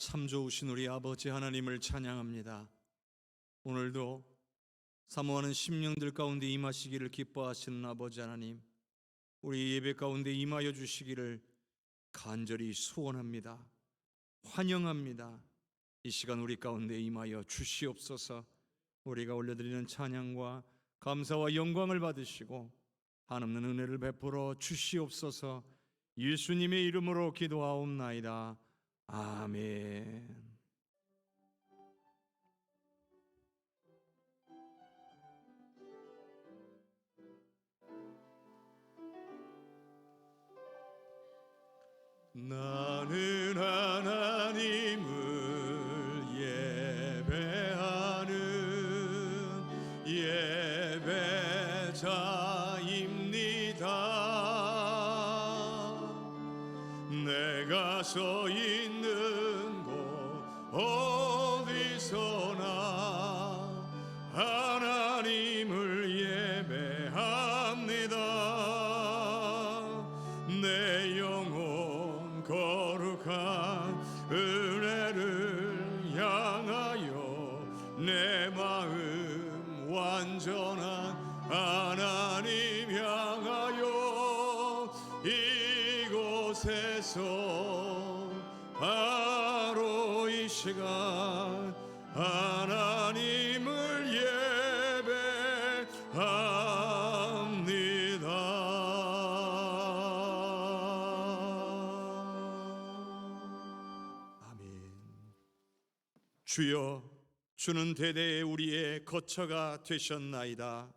참 좋으신 우리 아버지 하나님을 찬양합니다. 오늘도 사모하는 심령들 가운데 임하시기를 기뻐하시는 아버지 하나님, 우리 예배 가운데 임하여 주시기를 간절히 소원합니다. 환영합니다. 이 시간 우리 가운데 임하여 주시옵소서. 우리가 올려드리는 찬양과 감사와 영광을 받으시고 한없는 은혜를 베풀어 주시옵소서. 예수님의 이름으로 기도하옵나이다. 아멘. 나는 하나님을 예배하는 예배자입니다. 내가 서 있는 곳 어디서나 하나님을 예배합니다. 내 영혼 거룩한 은혜를 향하여 내 마음 완전한 하나님 향하여 이곳에서 바로 이 시간 하나님을 예배합니다. 아멘. 주여, 주는 대대에 우리의 거처가 되셨나이다.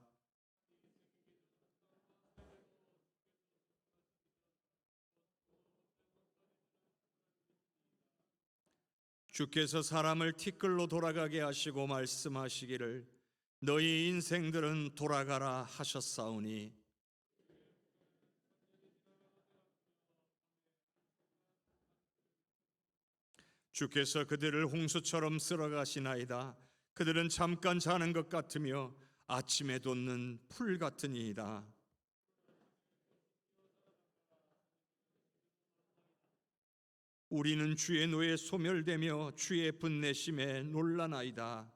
주께서 사람을 티끌로 돌아가게 하시고 말씀하시기를 너희 인생들은 돌아가라 하셨사오니 주께서 그들을 홍수처럼 쓸어가시나이다. 그들은 잠깐 자는 것 같으며 아침에 돋는 풀 같으니이다. 우리는 주의 노에 소멸되며 주의 분내심에 놀라나이다.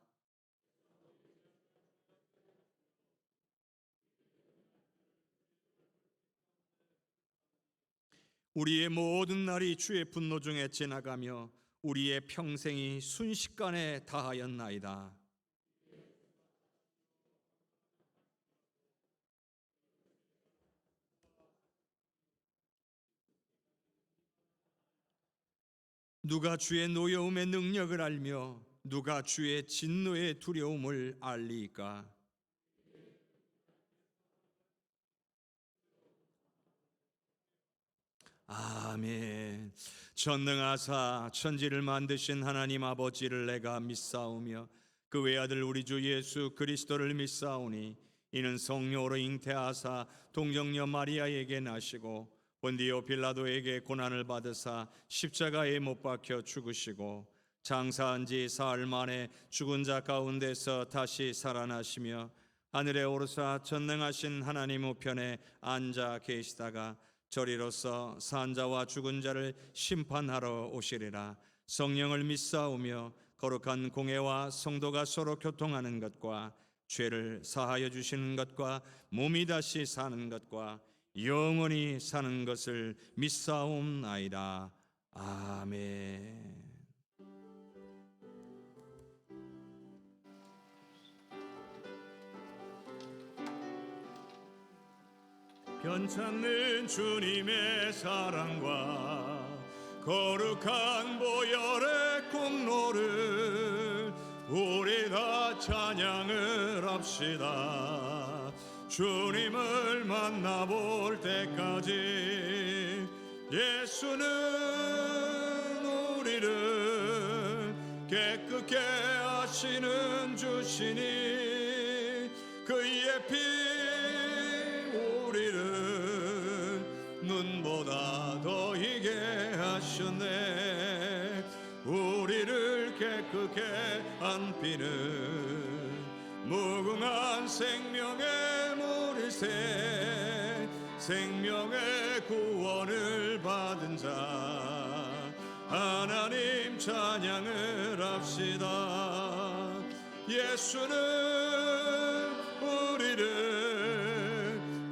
우리의 모든 날이 주의 분노 중에 지나가며 우리의 평생이 순식간에 다하였나이다. 누가 주의 노여움의 능력을 알며 누가 주의 진노의 두려움을 알리까? 아멘. 전능하사 천지를 만드신 하나님 아버지를 내가 믿사오며 그 외아들 우리 주 예수 그리스도를 믿사오니 이는 성령으로 잉태하사 동정녀 마리아에게 나시고 본디오 빌라도에게 고난을 받으사 십자가에 못 박혀 죽으시고 장사한 지 사흘 만에 죽은 자 가운데서 다시 살아나시며 하늘에 오르사 전능하신 하나님 우편에 앉아 계시다가 저리로서 산자와 죽은 자를 심판하러 오시리라. 성령을 믿사오며 거룩한 공회와 성도가 서로 교통하는 것과 죄를 사하여 주시는 것과 몸이 다시 사는 것과 영원히 사는 것을 믿사옵나이다. 아멘. 변찮는 주님의 사랑과 거룩한 보혈의 공로를 우리 다 찬양을 합시다. 주님을 만나볼 때까지 예수는 우리를 깨끗게 하시는 주시니 그의 피 우리를 눈보다 더 희게 하셨네. 우리를 깨끗게 한 피는 무궁한 생명의 물이세. 생명의 구원을 받은 자 하나님 찬양을 합시다. 예수는 우리를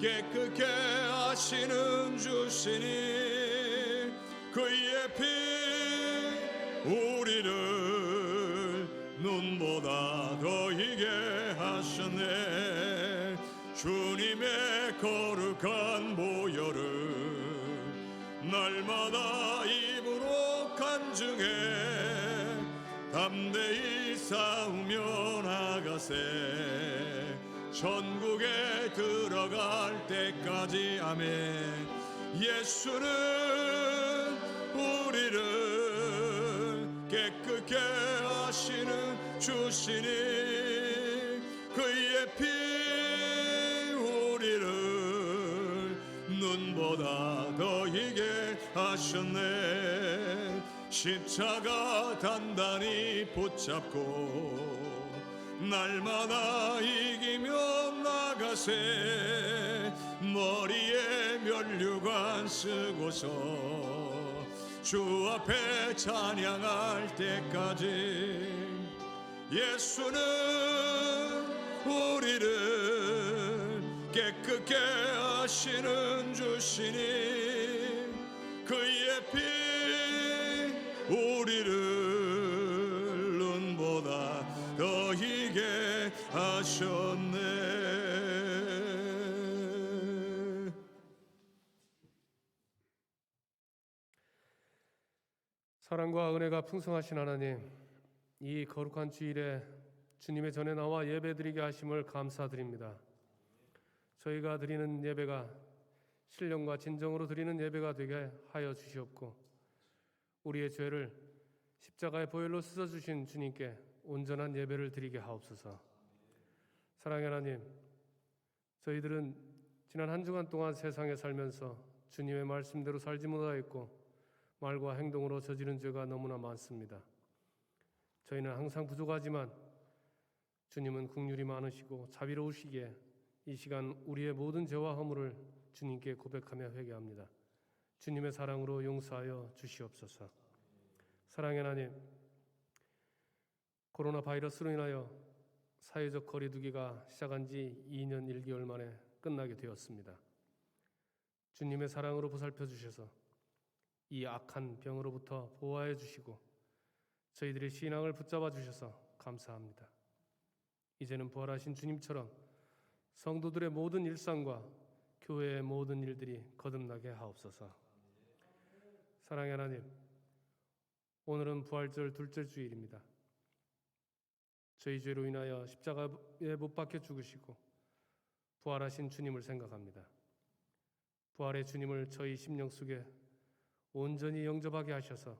깨끗게 하시는 주시니 그의 피 우리를 눈보다 더 희게 하셨네. 주님의 거룩한 보혈을 날마다 입으로 간증해 담대히 싸우며 나가세. 천국에 들어갈 때까지. 아멘. 예수는 우리를 깨끗게 하시는 주시니 그의 피 우리를 눈보다 더 희게 하셨네. 십자가 단단히 붙잡고 날마다 이기며 나가세. 머리에 면류관 쓰고서 주 앞에 찬양할 때까지. 예수는 우리를 깨끗게 하시는 주시니 그의 피 우리를 눈보다 더 희게 하셨네. 사랑과 은혜가 풍성하신 하나님, 이 거룩한 주일에 주님의 전에 나와 예배드리게 하심을 감사드립니다. 저희가 드리는 예배가 신령과 진정으로 드리는 예배가 되게 하여 주시옵고, 우리의 죄를 십자가의 보혈로 씻어주신 주님께 온전한 예배를 드리게 하옵소서. 사랑의 하나님, 저희들은 지난 한 주간 동안 세상에 살면서 주님의 말씀대로 살지 못하였고 말과 행동으로 저지른 죄가 너무나 많습니다. 저희는 항상 부족하지만 주님은 긍휼이 많으시고 자비로우시기에 이 시간 우리의 모든 죄와 허물을 주님께 고백하며 회개합니다. 주님의 사랑으로 용서하여 주시옵소서. 사랑의 하나님, 코로나 바이러스로 인하여 사회적 거리두기가 시작한 지 2년 1개월 만에 끝나게 되었습니다. 주님의 사랑으로 보살펴 주셔서 이 악한 병으로부터 보호하여 주시고 저희들의 신앙을 붙잡아 주셔서 감사합니다. 이제는 부활하신 주님처럼 성도들의 모든 일상과 교회의 모든 일들이 거듭나게 하옵소서. 사랑의 하나님, 오늘은 부활절 둘째 주일입니다. 저희 죄로 인하여 십자가에 못 박혀 죽으시고 부활하신 주님을 생각합니다. 부활의 주님을 저희 심령 속에 온전히 영접하게 하셔서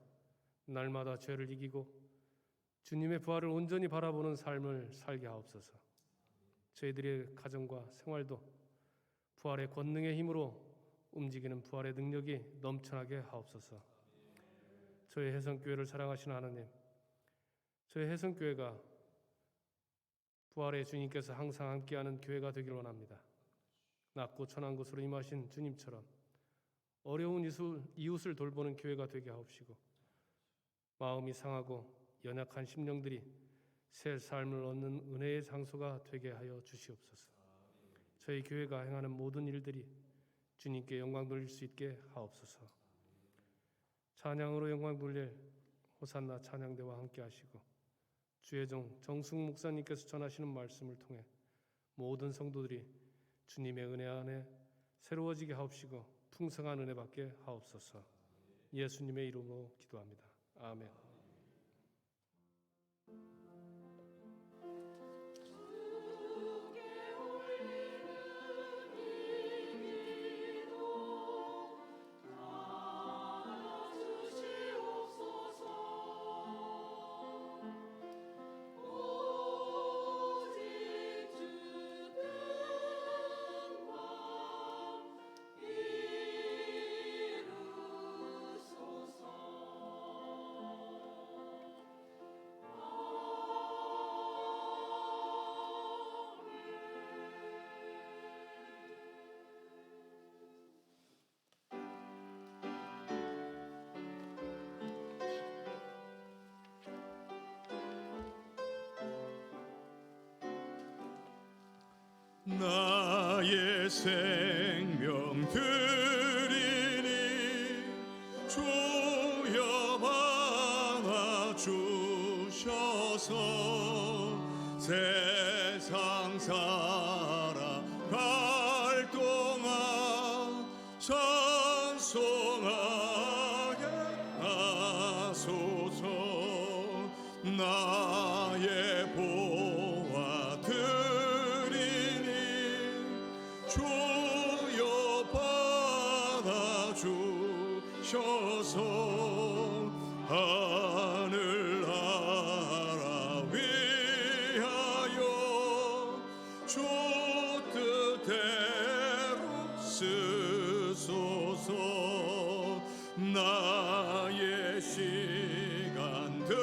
날마다 죄를 이기고 주님의 부활을 온전히 바라보는 삶을 살게 하옵소서. 저희들의 가정과 생활도 부활의 권능의 힘으로 움직이는 부활의 능력이 넘쳐나게 하옵소서. 저희 해성교회를 사랑하시는 하나님, 저희 해성교회가 부활의 주님께서 항상 함께하는 교회가 되길 원합니다. 낮고 천한 곳으로 임하신 주님처럼 어려운 이웃을 돌보는 교회가 되게 하옵시고 마음이 상하고 연약한 심령들이 새 삶을 얻는 은혜의 장소가 되게 하여 주시옵소서. 저희 교회가 행하는 모든 일들이 주님께 영광 돌릴 수 있게 하옵소서. 찬양으로 영광 돌릴 호산나 찬양대와 함께 하시고 주의 종 정숙 목사님께서 전하시는 말씀을 통해 모든 성도들이 주님의 은혜 안에 새로워지게 하옵시고 풍성한 은혜 받게 하옵소서. 예수님의 이름으로 기도합니다. 아멘. 내 생명 드리니 주여 받아 주셔서 세상 살아갈 동안 찬송하게 하소서. 나의 보화 드리니 주여 받아 주셔서 하늘나라 위하여 주 뜻대로 쓰소서. 나의 시간들이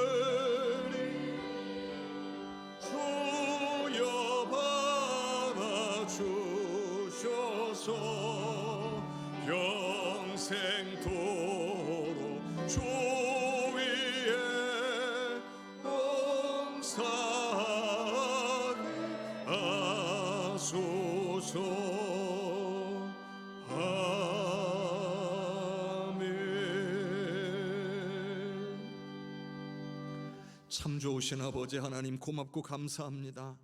주여 받아 주셔서 평생토록 주 위에 봉사하게 하소서. 참 좋으신 아버지 하나님, 고맙고 감사합니다.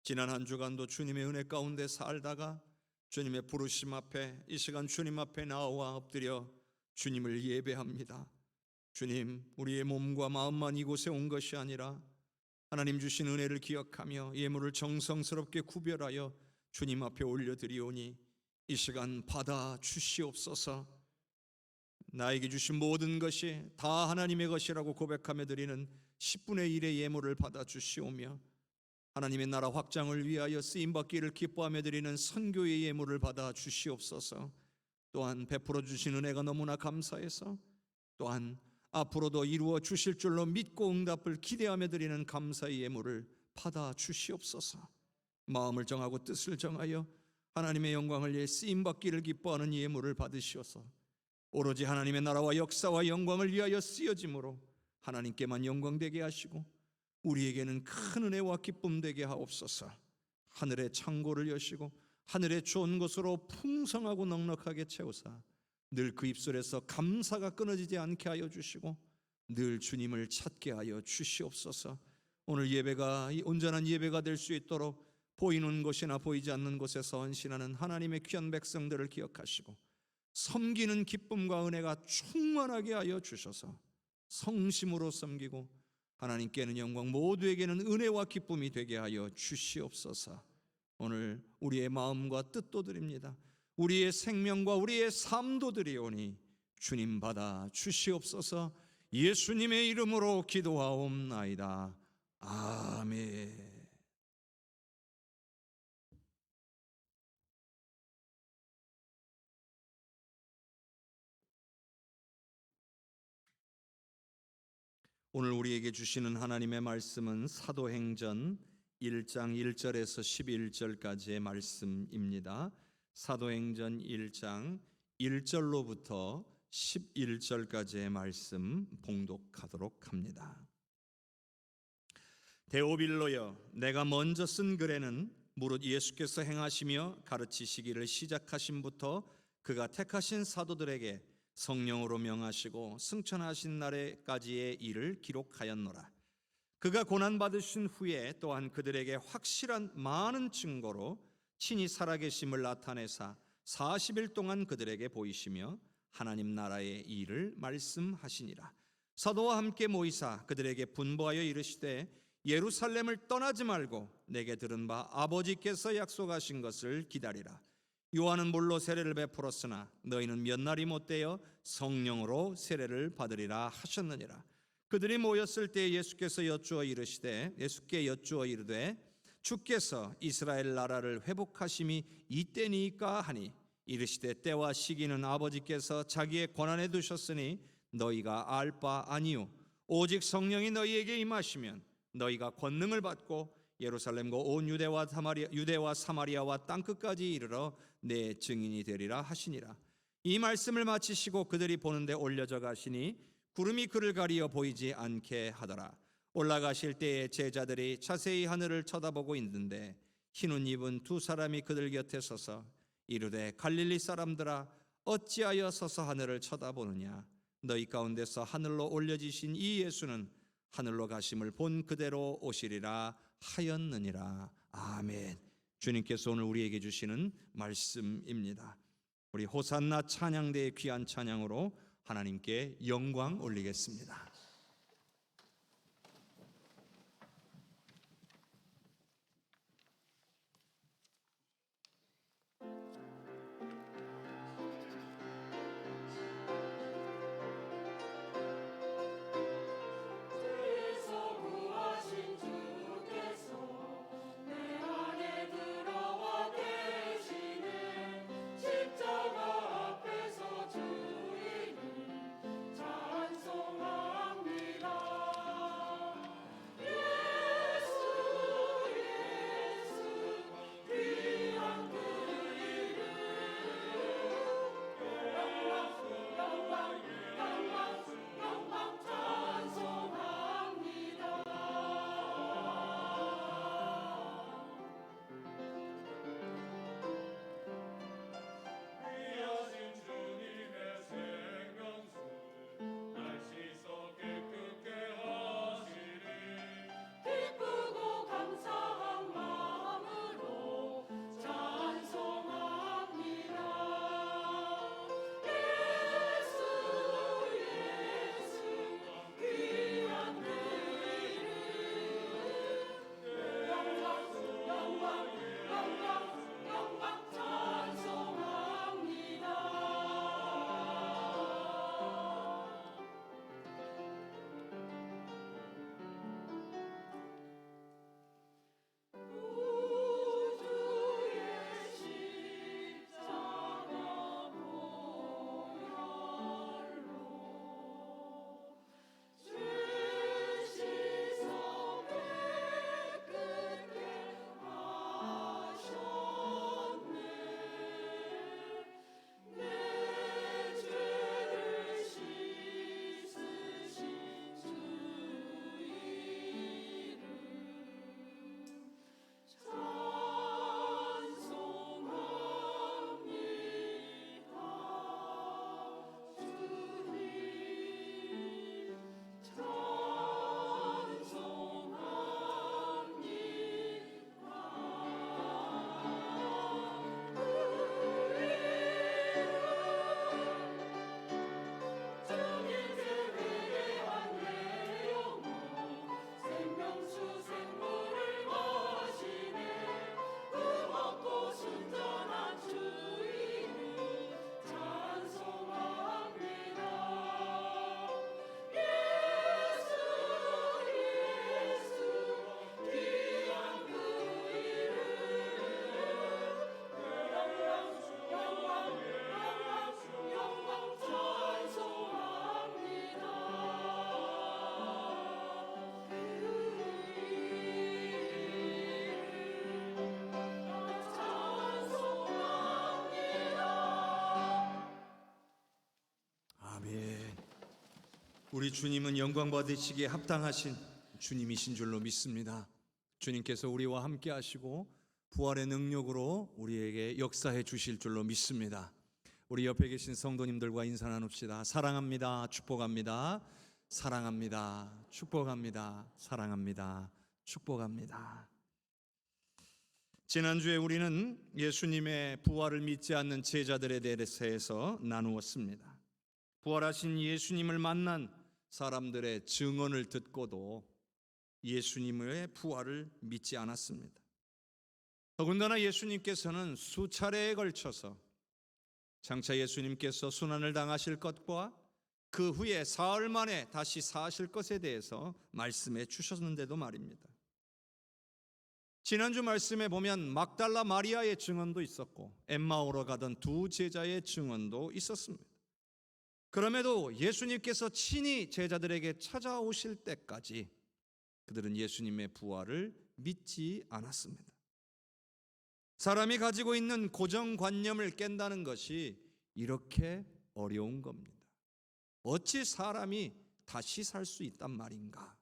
지난 한 주간도 주님의 은혜 가운데 살다가 주님의 부르심 앞에 이 시간 주님 앞에 나와 엎드려 주님을 예배합니다. 주님, 우리의 몸과 마음만 이곳에 온 것이 아니라 하나님 주신 은혜를 기억하며 예물을 정성스럽게 구별하여 주님 앞에 올려드리오니 이 시간 받아 주시옵소서. 나에게 주신 모든 것이 다 하나님의 것이라고 고백하며 드리는 10분의 1의 예물을 받아 주시오며 하나님의 나라 확장을 위하여 쓰임받기를 기뻐하며 드리는 선교의 예물을 받아 주시옵소서. 또한 베풀어 주신 은혜가 너무나 감사해서 또한 앞으로도 이루어 주실 줄로 믿고 응답을 기대하며 드리는 감사의 예물을 받아 주시옵소서. 마음을 정하고 뜻을 정하여 하나님의 영광을 위해 쓰임받기를 기뻐하는 예물을 받으시어서 오로지 하나님의 나라와 역사와 영광을 위하여 쓰여짐으로 하나님께만 영광되게 하시고 우리에게는 큰 은혜와 기쁨 되게 하옵소서. 하늘의 창고를 여시고 하늘의 좋은 것으로 풍성하고 넉넉하게 채우사 늘 그 입술에서 감사가 끊어지지 않게 하여 주시고 늘 주님을 찾게 하여 주시옵소서. 오늘 예배가 온전한 예배가 될 수 있도록 보이는 곳이나 보이지 않는 곳에서 헌신하는 하나님의 귀한 백성들을 기억하시고 섬기는 기쁨과 은혜가 충만하게 하여 주셔서 성심으로 섬기고 하나님께는 영광, 모두에게는 은혜와 기쁨이 되게 하여 주시옵소서. 오늘 우리의 마음과 뜻도 드립니다. 우리의 생명과 우리의 삶도 드리오니 주님 받아 주시옵소서. 예수님의 이름으로 기도하옵나이다. 아멘. 오늘 우리에게 주시는 하나님의 말씀은 사도행전 1장 1절에서 11절까지의 말씀입니다. 사도행전 1장 1절로부터 11절까지의 말씀 봉독하도록 합니다. 데오빌로여, 내가 먼저 쓴 글에는 무릇 예수께서 행하시며 가르치시기를 시작하심부터 그가 택하신 사도들에게 성령으로 명하시고 승천하신 날에까지의 일을 기록하였노라. 그가 고난받으신 후에 또한 그들에게 확실한 많은 증거로 친히 살아계심을 나타내사 40일 동안 그들에게 보이시며 하나님 나라의 일을 말씀하시니라. 사도와 함께 모이사 그들에게 분부하여 이르시되 예루살렘을 떠나지 말고 내게 들은 바 아버지께서 약속하신 것을 기다리라. 요한은 물로 세례를 베풀었으나 너희는 몇 날이 못되어 성령으로 세례를 받으리라 하셨느니라. 그들이 모였을 때 예수께 여쭈어 이르되 주께서 이스라엘 나라를 회복하심이 이때니까 하니 이르시되 때와 시기는 아버지께서 자기의 권한에 두셨으니 너희가 알 바 아니요 오직 성령이 너희에게 임하시면 너희가 권능을 받고 예루살렘과 온 유대와 사마리아와 땅끝까지 이르러 내 증인이 되리라 하시니라. 이 말씀을 마치시고 그들이 보는데 올려져 가시니 구름이 그를 가리어 보이지 않게 하더라. 올라가실 때에 제자들이 자세히 하늘을 쳐다보고 있는데 흰 옷 입은 두 사람이 그들 곁에 서서 이르되 갈릴리 사람들아 어찌하여 서서 하늘을 쳐다보느냐 너희 가운데서 하늘로 올려지신 이 예수는 하늘로 가심을 본 그대로 오시리라 하였느니라. 아멘. 주님께서 오늘 우리에게 주시는 말씀입니다. 우리 호산나 찬양대의 귀한 찬양으로 하나님께 영광 올리겠습니다. 우리 주님은 영광 받으시기에 합당하신 주님이신 줄로 믿습니다. 주님께서 우리와 함께 하시고 부활의 능력으로 우리에게 역사해 주실 줄로 믿습니다. 우리 옆에 계신 성도님들과 인사 나눕시다. 사랑합니다. 축복합니다. 사랑합니다. 축복합니다. 사랑합니다. 축복합니다. 지난주에 우리는 예수님의 부활을 믿지 않는 제자들에 대해서 나누었습니다. 부활하신 예수님을 만난 사람들의 증언을 듣고도 예수님의 부활을 믿지 않았습니다. 더군다나 예수님께서는 수차례에 걸쳐서 장차 예수님께서 순환을 당하실 것과 그 후에 사흘 만에 다시 사실 것에 대해서 말씀해 주셨는데도 말입니다. 지난주 말씀에 보면 막달라 마리아의 증언도 있었고 엠마오로 가던 두 제자의 증언도 있었습니다. 그럼에도 예수님께서 친히 제자들에게 찾아오실 때까지 그들은 예수님의 부활을 믿지 않았습니다. 사람이 가지고 있는 고정관념을 깬다는 것이 이렇게 어려운 겁니다. 어찌 사람이 다시 살 수 있단 말인가?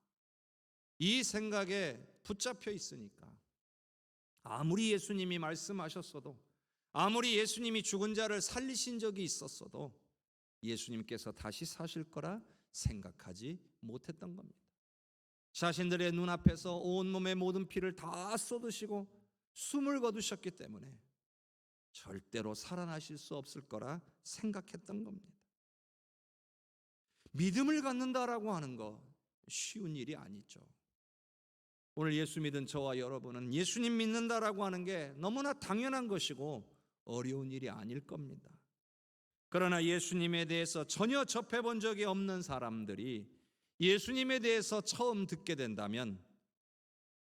이 생각에 붙잡혀 있으니까 아무리 예수님이 말씀하셨어도, 아무리 예수님이 죽은 자를 살리신 적이 있었어도 예수님께서 다시 사실 거라 생각하지 못했던 겁니다. 자신들의 눈앞에서 온몸의 모든 피를 다 쏟으시고 숨을 거두셨기 때문에 절대로 살아나실 수 없을 거라 생각했던 겁니다. 믿음을 갖는다라고 하는 거 쉬운 일이 아니죠. 오늘 예수 믿은 저와 여러분은 예수님 믿는다라고 하는 게 너무나 당연한 것이고 어려운 일이 아닐 겁니다. 그러나 예수님에 대해서 전혀 접해본 적이 없는 사람들이 예수님에 대해서 처음 듣게 된다면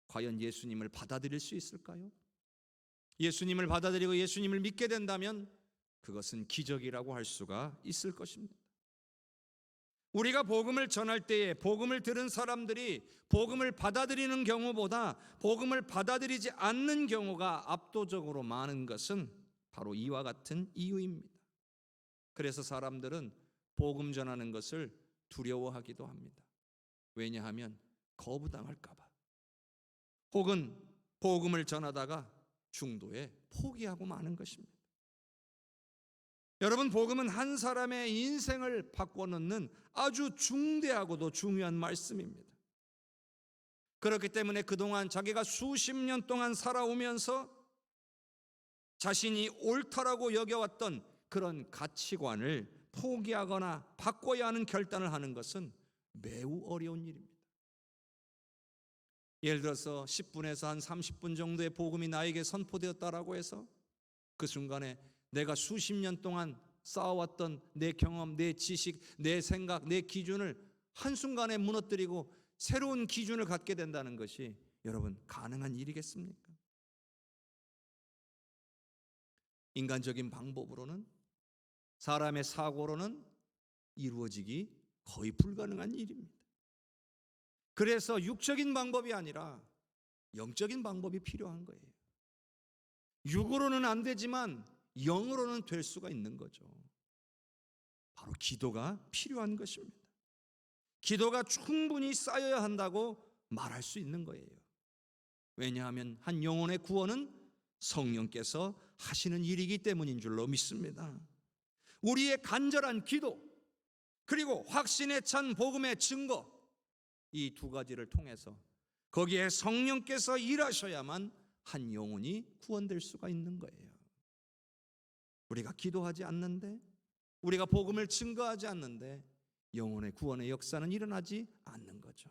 과연 예수님을 받아들일 수 있을까요? 예수님을 받아들이고 예수님을 믿게 된다면 그것은 기적이라고 할 수가 있을 것입니다. 우리가 복음을 전할 때에 복음을 들은 사람들이 복음을 받아들이는 경우보다 복음을 받아들이지 않는 경우가 압도적으로 많은 것은 바로 이와 같은 이유입니다. 그래서 사람들은 복음 전하는 것을 두려워하기도 합니다. 왜냐하면 거부당할까 봐. 혹은 복음을 전하다가 중도에 포기하고 마는 것입니다. 여러분, 복음은 한 사람의 인생을 바꿔놓는 아주 중대하고도 중요한 말씀입니다. 그렇기 때문에 그동안 자기가 수십 년 동안 살아오면서 자신이 옳다라고 여겨왔던 그런 가치관을 포기하거나 바꿔야 하는 결단을 하는 것은 매우 어려운 일입니다. 예를 들어서 10분에서 한 30분 정도의 복음이 나에게 선포되었다라고 해서 그 순간에 내가 수십 년 동안 쌓아왔던 내 경험, 내 지식, 내 생각, 내 기준을 한순간에 무너뜨리고 새로운 기준을 갖게 된다는 것이 여러분 가능한 일이겠습니까? 인간적인 방법으로는, 사람의 사고로는 이루어지기 거의 불가능한 일입니다. 그래서 육적인 방법이 아니라 영적인 방법이 필요한 거예요. 육으로는 안 되지만 영으로는 될 수가 있는 거죠. 바로 기도가 필요한 것입니다. 기도가 충분히 쌓여야 한다고 말할 수 있는 거예요. 왜냐하면 한 영혼의 구원은 성령께서 하시는 일이기 때문인 줄로 믿습니다. 우리의 간절한 기도, 그리고 확신에 찬 복음의 증거, 이 두 가지를 통해서 거기에 성령께서 일하셔야만 한 영혼이 구원될 수가 있는 거예요. 우리가 기도하지 않는데, 우리가 복음을 증거하지 않는데 영혼의 구원의 역사는 일어나지 않는 거죠.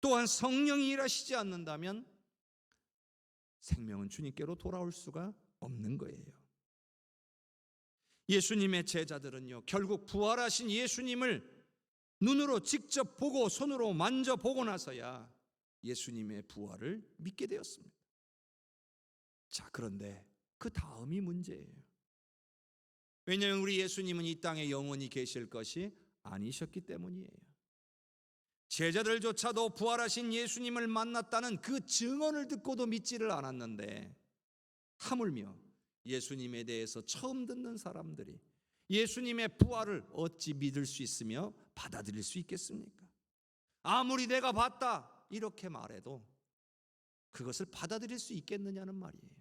또한 성령이 일하시지 않는다면 생명은 주님께로 돌아올 수가 없는 거예요. 예수님의 제자들은요, 결국 부활하신 예수님을 눈으로 직접 보고 손으로 만져보고 나서야 예수님의 부활을 믿게 되었습니다. 자, 그런데 그 다음이 문제예요. 왜냐하면 우리 예수님은 이 땅에 영원히 계실 것이 아니셨기 때문이에요. 제자들조차도 부활하신 예수님을 만났다는 그 증언을 듣고도 믿지를 않았는데, 하물며 예수님에 대해서 처음 듣는 사람들이 예수님의 부활을 어찌 믿을 수 있으며 받아들일 수 있겠습니까? 아무리 내가 봤다 이렇게 말해도 그것을 받아들일 수 있겠느냐는 말이에요.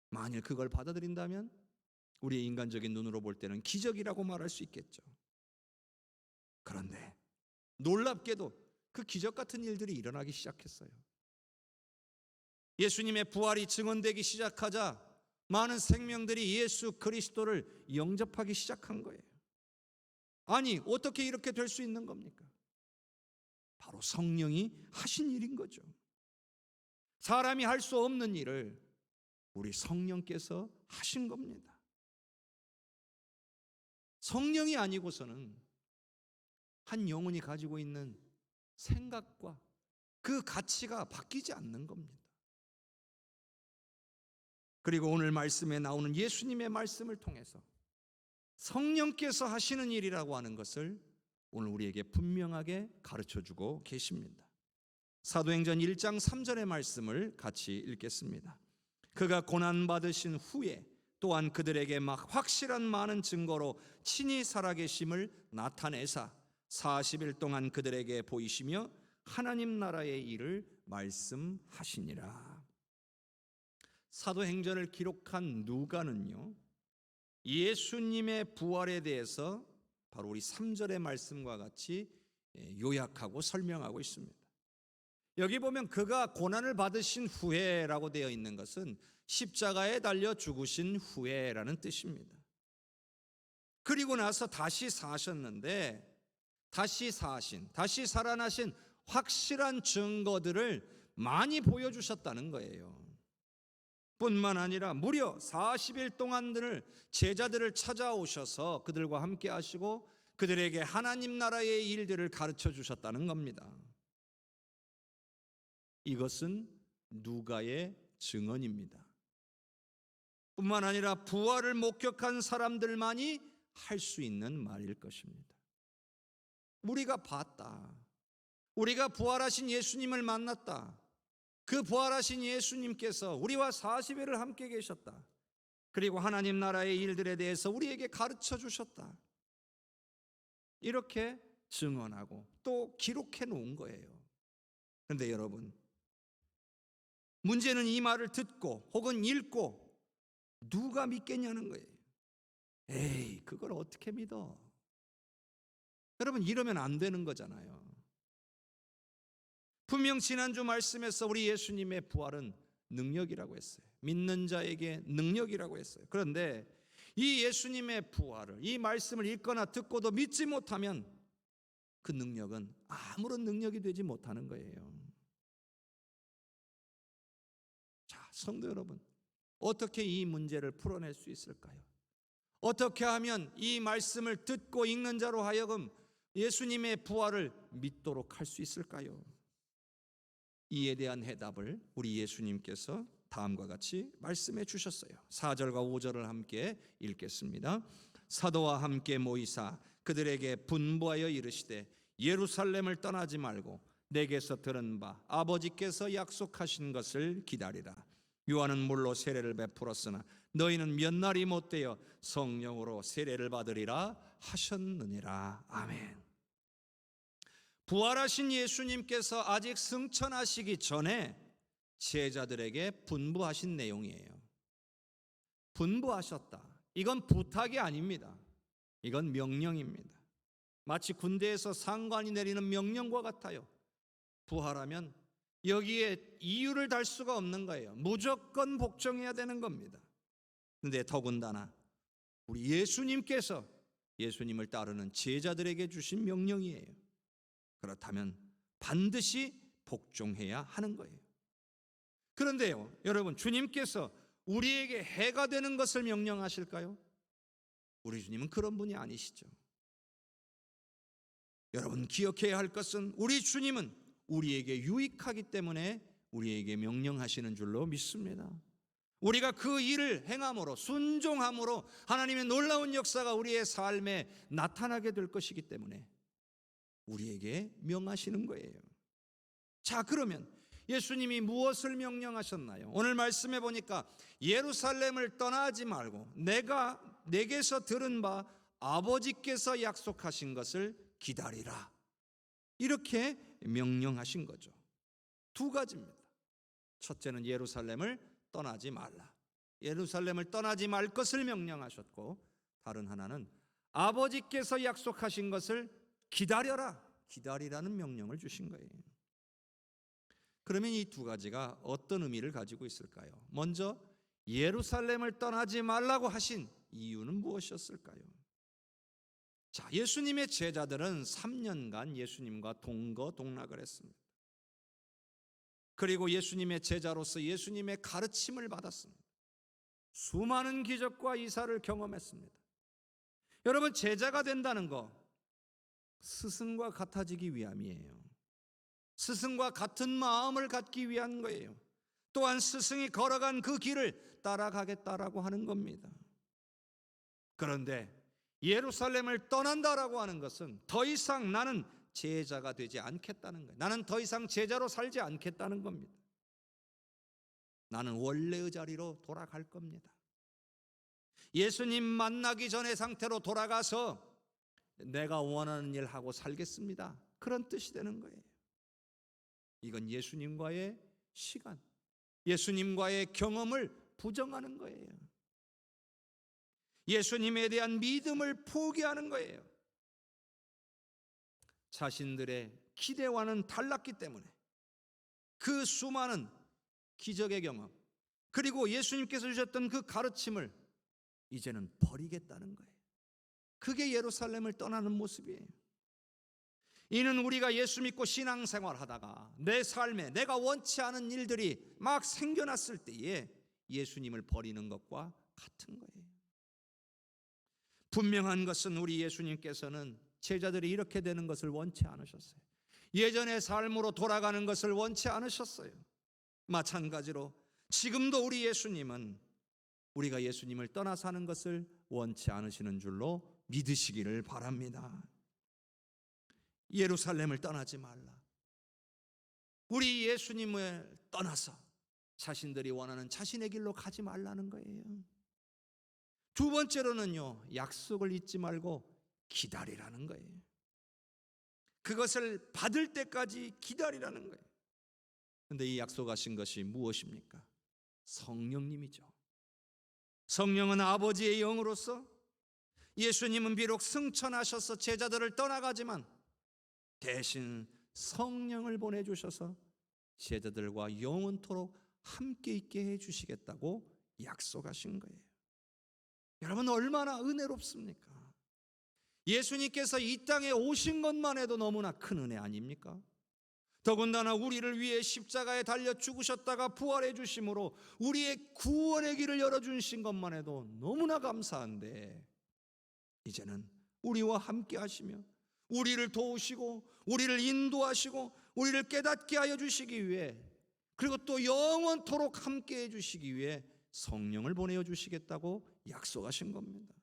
만일 그걸 받아들인다면 우리의 인간적인 눈으로 볼 때는 기적이라고 말할 수 있겠죠. 그런데 놀랍게도 그 기적 같은 일들이 일어나기 시작했어요. 예수님의 부활이 증언되기 시작하자 많은 생명들이 예수 그리스도를 영접하기 시작한 거예요. 아니, 어떻게 이렇게 될 수 있는 겁니까? 바로 성령이 하신 일인 거죠. 사람이 할 수 없는 일을 우리 성령께서 하신 겁니다. 성령이 아니고서는 한 영혼이 가지고 있는 생각과 그 가치가 바뀌지 않는 겁니다. 그리고 오늘 말씀에 나오는 예수님의 말씀을 통해서 성령께서 하시는 일이라고 하는 것을 오늘 우리에게 분명하게 가르쳐주고 계십니다. 사도행전 1장 3절의 말씀을 같이 읽겠습니다. 그가 고난받으신 후에 또한 그들에게 막 확실한 많은 증거로 친히 살아계심을 나타내사 40일 동안 그들에게 보이시며 하나님 나라의 일을 말씀하시니라. 사도행전을 기록한 누가는요, 예수님의 부활에 대해서 바로 우리 3절의 말씀과 같이 요약하고 설명하고 있습니다. 여기 보면 그가 고난을 받으신 후에라고 되어 있는 것은 십자가에 달려 죽으신 후에라는 뜻입니다. 그리고 나서 다시 사셨는데, 다시 살아나신 확실한 증거들을 많이 보여주셨다는 거예요. 뿐만 아니라 무려 40일 동안을 제자들을 찾아오셔서 그들과 함께 하시고 그들에게 하나님 나라의 일들을 가르쳐 주셨다는 겁니다. 이것은 누가의 증언입니다. 뿐만 아니라 부활을 목격한 사람들만이 할 수 있는 말일 것입니다. 우리가 봤다. 우리가 부활하신 예수님을 만났다. 그 부활하신 예수님께서 우리와 40일을 함께 계셨다. 그리고 하나님 나라의 일들에 대해서 우리에게 가르쳐 주셨다. 이렇게 증언하고 또 기록해 놓은 거예요. 그런데 여러분, 문제는 이 말을 듣고 혹은 읽고 누가 믿겠냐는 거예요. 에이, 그걸 어떻게 믿어? 여러분, 이러면 안 되는 거잖아요. 분명 지난주 말씀에서 우리 예수님의 부활은 능력이라고 했어요. 믿는 자에게 능력이라고 했어요. 그런데 이 예수님의 부활을, 이 말씀을 읽거나 듣고도 믿지 못하면 그 능력은 아무런 능력이 되지 못하는 거예요. 자, 성도 여러분, 어떻게 이 문제를 풀어낼 수 있을까요? 어떻게 하면 이 말씀을 듣고 읽는 자로 하여금 예수님의 부활을 믿도록 할 수 있을까요? 이에 대한 해답을 우리 예수님께서 다음과 같이 말씀해 주셨어요. 4절과 5절을 함께 읽겠습니다. 사도와 함께 모이사 그들에게 분부하여 이르시되 예루살렘을 떠나지 말고 내게서 들은 바 아버지께서 약속하신 것을 기다리라. 요한은 물로 세례를 베풀었으나 너희는 몇 날이 못되어 성령으로 세례를 받으리라 하셨느니라. 아멘. 부활하신 예수님께서 아직 승천하시기 전에 제자들에게 분부하신 내용이에요. 분부하셨다. 이건 부탁이 아닙니다. 이건 명령입니다. 마치 군대에서 상관이 내리는 명령과 같아요. 부활하면 여기에 이유를 달 수가 없는 거예요. 무조건 복종해야 되는 겁니다. 그런데 더군다나 우리 예수님께서 예수님을 따르는 제자들에게 주신 명령이에요. 그렇다면 반드시 복종해야 하는 거예요. 그런데요, 여러분, 주님께서 우리에게 해가 되는 것을 명령하실까요? 우리 주님은 그런 분이 아니시죠. 여러분, 기억해야 할 것은 우리 주님은 우리에게 유익하기 때문에 우리에게 명령하시는 줄로 믿습니다. 우리가 그 일을 행함으로, 순종함으로 하나님의 놀라운 역사가 우리의 삶에 나타나게 될 것이기 때문에 우리에게 명하시는 거예요. 자, 그러면 예수님이 무엇을 명령하셨나요? 오늘 말씀해 보니까 예루살렘을 떠나지 말고 내게서 들은 바 아버지께서 약속하신 것을 기다리라. 이렇게 명령하신 거죠. 두 가지입니다. 첫째는 예루살렘을 떠나지 말라. 예루살렘을 떠나지 말 것을 명령하셨고, 다른 하나는 아버지께서 약속하신 것을 기다리라는 명령을 주신 거예요. 그러면 이 두 가지가 어떤 의미를 가지고 있을까요? 먼저 예루살렘을 떠나지 말라고 하신 이유는 무엇이었을까요? 자, 예수님의 제자들은 3년간 예수님과 동거동락을 했습니다. 그리고 예수님의 제자로서 예수님의 가르침을 받았습니다. 수많은 기적과 이사를 경험했습니다. 여러분, 제자가 된다는 거 스승과 같아지기 위함이에요. 스승과 같은 마음을 갖기 위한 거예요. 또한 스승이 걸어간 그 길을 따라가겠다라고 하는 겁니다. 그런데 예루살렘을 떠난다라고 하는 것은 더 이상 나는 제자가 되지 않겠다는 거예요. 나는 더 이상 제자로 살지 않겠다는 겁니다. 나는 원래의 자리로 돌아갈 겁니다. 예수님 만나기 전의 상태로 돌아가서 내가 원하는 일 하고 살겠습니다. 그런 뜻이 되는 거예요. 이건 예수님과의 시간, 예수님과의 경험을 부정하는 거예요. 예수님에 대한 믿음을 포기하는 거예요. 자신들의 기대와는 달랐기 때문에 그 수많은 기적의 경험, 그리고 예수님께서 주셨던 그 가르침을 이제는 버리겠다는 거예요. 그게 예루살렘을 떠나는 모습이에요. 이는 우리가 예수 믿고 신앙생활 하다가 내 삶에 내가 원치 않은 일들이 막 생겨났을 때에 예수님을 버리는 것과 같은 거예요. 분명한 것은 우리 예수님께서는 제자들이 이렇게 되는 것을 원치 않으셨어요. 예전의 삶으로 돌아가는 것을 원치 않으셨어요. 마찬가지로 지금도 우리 예수님은 우리가 예수님을 떠나 사는 것을 원치 않으시는 줄로 믿으시기를 바랍니다. 예루살렘을 떠나지 말라. 우리 예수님을 떠나서 자신들이 원하는 자신의 길로 가지 말라는 거예요. 두 번째로는요, 약속을 잊지 말고 기다리라는 거예요. 그것을 받을 때까지 기다리라는 거예요. 그런데 이 약속하신 것이 무엇입니까? 성령님이죠. 성령은 아버지의 영으로서 예수님은 비록 승천하셔서 제자들을 떠나가지만 대신 성령을 보내주셔서 제자들과 영원토록 함께 있게 해주시겠다고 약속하신 거예요. 여러분, 얼마나 은혜롭습니까? 예수님께서 이 땅에 오신 것만 해도 너무나 큰 은혜 아닙니까? 더군다나 우리를 위해 십자가에 달려 죽으셨다가 부활해 주심으로 우리의 구원의 길을 열어주신 것만 해도 너무나 감사한데, 이제는 우리와 함께 하시며 우리를 도우시고 우리를 인도하시고 우리를 깨닫게 하여 주시기 위해, 그리고 또 영원토록 함께 해주시기 위해 성령을 보내어 주시겠다고 약속하신 겁니다.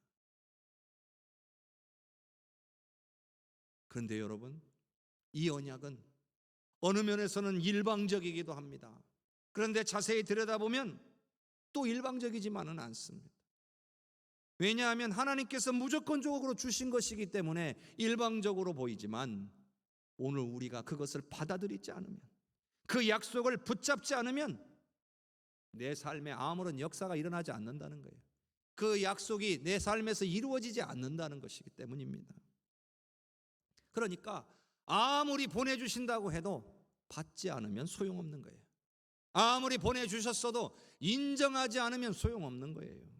그런데 여러분, 이 언약은 어느 면에서는 일방적이기도 합니다. 그런데 자세히 들여다보면 또 일방적이지만은 않습니다. 왜냐하면 하나님께서 무조건적으로 주신 것이기 때문에 일방적으로 보이지만, 오늘 우리가 그것을 받아들이지 않으면, 그 약속을 붙잡지 않으면 내 삶에 아무런 역사가 일어나지 않는다는 거예요. 그 약속이 내 삶에서 이루어지지 않는다는 것이기 때문입니다. 그러니까 아무리 보내주신다고 해도 받지 않으면 소용없는 거예요. 아무리 보내주셨어도 인정하지 않으면 소용없는 거예요.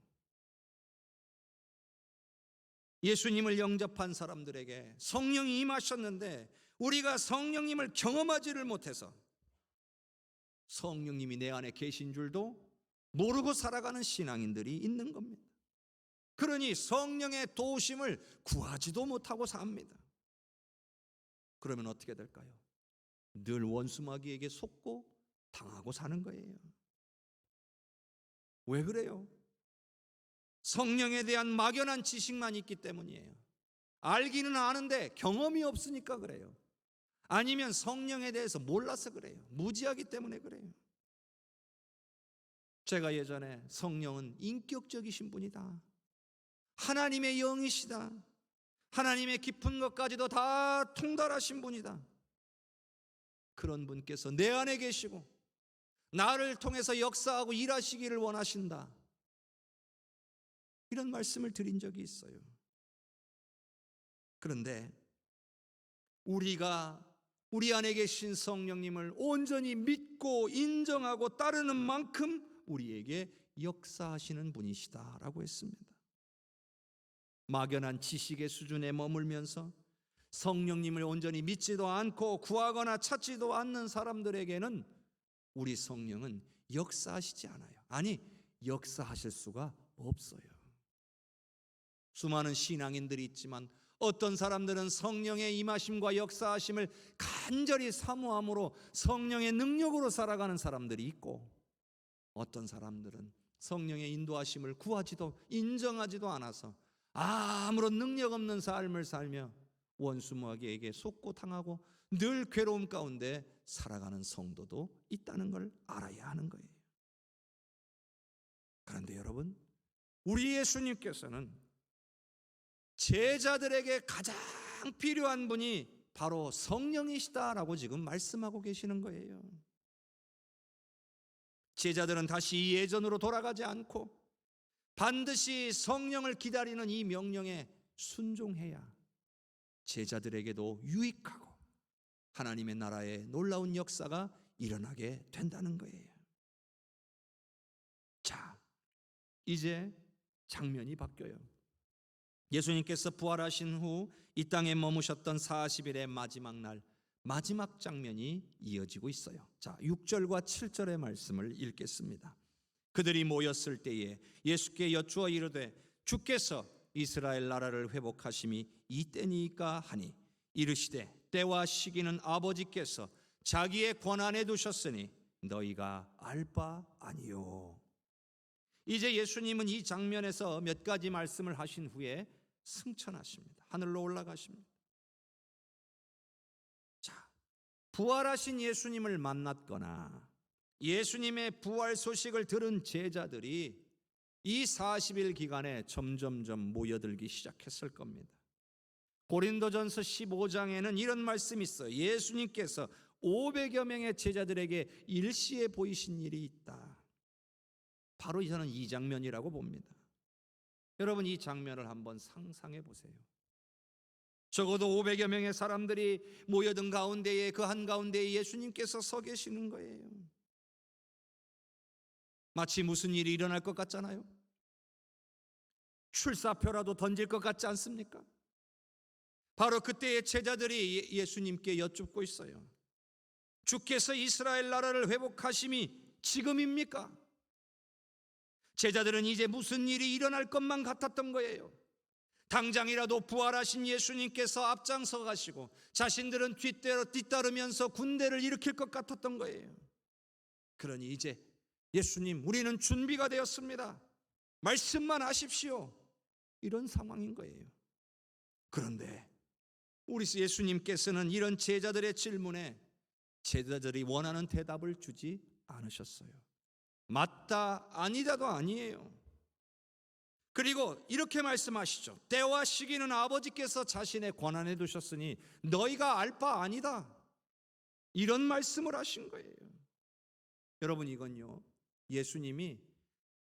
예수님을 영접한 사람들에게 성령이 임하셨는데 우리가 성령님을 경험하지를 못해서 성령님이 내 안에 계신 줄도 모르고 살아가는 신앙인들이 있는 겁니다. 그러니 성령의 도우심을 구하지도 못하고 삽니다. 그러면 어떻게 될까요? 늘 원수마귀에게 속고 당하고 사는 거예요. 왜 그래요? 성령에 대한 막연한 지식만 있기 때문이에요. 알기는 아는데 경험이 없으니까 그래요. 아니면 성령에 대해서 몰라서 그래요. 무지하기 때문에 그래요. 제가 예전에 성령은 인격적이신 분이다, 하나님의 영이시다, 하나님의 깊은 것까지도 다 통달하신 분이다, 그런 분께서 내 안에 계시고 나를 통해서 역사하고 일하시기를 원하신다, 이런 말씀을 드린 적이 있어요. 그런데 우리가 우리 안에 계신 성령님을 온전히 믿고 인정하고 따르는 만큼 우리에게 역사하시는 분이시다라고 했습니다. 막연한 지식의 수준에 머물면서 성령님을 온전히 믿지도 않고 구하거나 찾지도 않는 사람들에게는 우리 성령은 역사하시지 않아요. 아니, 역사하실 수가 없어요. 수많은 신앙인들이 있지만 어떤 사람들은 성령의 임하심과 역사하심을 간절히 사모함으로 성령의 능력으로 살아가는 사람들이 있고, 어떤 사람들은 성령의 인도하심을 구하지도 인정하지도 않아서 아무런 능력 없는 삶을 살며 원수마귀에게 속고 당하고 늘 괴로움 가운데 살아가는 성도도 있다는 걸 알아야 하는 거예요. 그런데 여러분, 우리 예수님께서는 제자들에게 가장 필요한 분이 바로 성령이시다라고 지금 말씀하고 계시는 거예요. 제자들은 다시 예전으로 돌아가지 않고 반드시 성령을 기다리는 이 명령에 순종해야 제자들에게도 유익하고 하나님의 나라의 놀라운 역사가 일어나게 된다는 거예요. 자, 이제 장면이 바뀌어요. 예수님께서 부활하신 후 이 땅에 머무셨던 40일의 마지막 날, 마지막 장면이 이어지고 있어요. 자, 6절과 7절의 말씀을 읽겠습니다. 그들이 모였을 때에 예수께 여쭈어 이르되 주께서 이스라엘 나라를 회복하심이 이때니까 하니 이르시되 때와 시기는 아버지께서 자기의 권한에 두셨으니 너희가 알 바 아니요. 이제 예수님은 이 장면에서 몇 가지 말씀을 하신 후에 승천하십니다. 하늘로 올라가십니다. 자, 부활하신 예수님을 만났거나 예수님의 부활 소식을 들은 제자들이 이 40일 기간에 점점점 모여들기 시작했을 겁니다. 고린도전서 15장에는 이런 말씀이 있어요. 예수님께서 500여 명의 제자들에게 일시에 보이신 일이 있다. 바로 저는 이 장면이라고 봅니다. 여러분, 이 장면을 한번 상상해 보세요. 적어도 500여 명의 사람들이 모여든 가운데에 그 한가운데에 예수님께서 서 계시는 거예요. 마치 무슨 일이 일어날 것 같잖아요. 출사표라도 던질 것 같지 않습니까? 바로 그때의 제자들이 예수님께 여쭙고 있어요. 주께서 이스라엘 나라를 회복하심이 지금입니까? 제자들은 이제 무슨 일이 일어날 것만 같았던 거예요. 당장이라도 부활하신 예수님께서 앞장서 가시고 자신들은 뒤따르면서 군대를 일으킬 것 같았던 거예요. 그러니 이제 예수님, 우리는 준비가 되었습니다. 말씀만 하십시오. 이런 상황인 거예요. 그런데 우리 예수님께서는 이런 제자들의 질문에 제자들이 원하는 대답을 주지 않으셨어요. 맞다, 아니다도 아니에요. 그리고 이렇게 말씀하시죠. 때와 시기는 아버지께서 자신의 권한에 두셨으니 너희가 알 바 아니다. 이런 말씀을 하신 거예요. 여러분, 이건요,